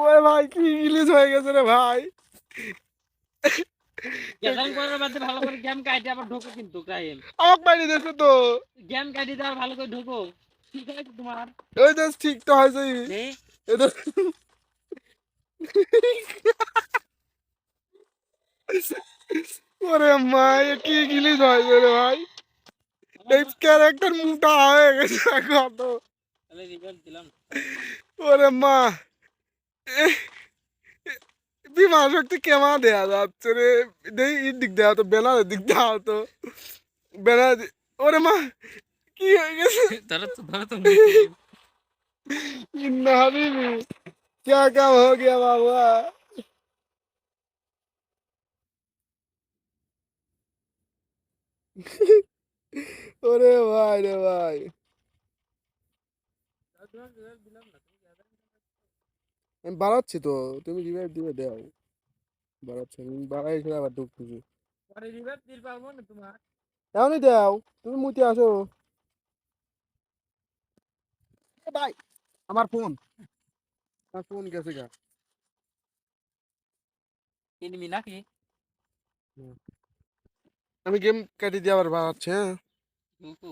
ওরে ভাই কি ইংলিশ হয়ে গেছে রে ভাই। গেম করার বাদে ভালো করে গেম কাইটে আবার ঢোকো কিন্তু টাইম। আমাক মারি দিয়েছে তো। গেম কাইটে দাও ভালো করে ঢোকো। ঠিক আছে তোমার। ওই দেশ ঠিক তো হয়েছে। দে এটা ওরে মা এ কি ইংলিশ হয়েছে রে ভাই। এই ক্যারেক্টার মোটা হয়ে গেছে কত। তাহলে রিভাইভ দিলাম। ওরে মা বিমান শক্তি কেমন দেয়া যাচ্ছে রে। দেই এই দিক দেওয়া তো বেলারের দিক দেওয়া তো বেলার। ওরে মা কি হয়ে গেছে। ধরো তো इन्ना हबीबी क्या काम हो गया बाबा। ওরে ভাই রে ভাই। দিলাম না তুমি আমি বাড়াচ্ছি তো, তুমি রিভাইভ দিবে দাও। বাড়াচ্ছি আমি বাড়াই এসে আবার ঢুকতেছি। পরে রিভাইভ দিতে পারবো না তোমার। এমনই দাও তুমি মুতি আসো। এ ভাই আমার ফোন, আমার ফোন গেছে গা। কিনবি নাকি? আমি গেম কেটে দিয়ে আবার বাড়াচ্ছি হ্যাঁ। ঢুকো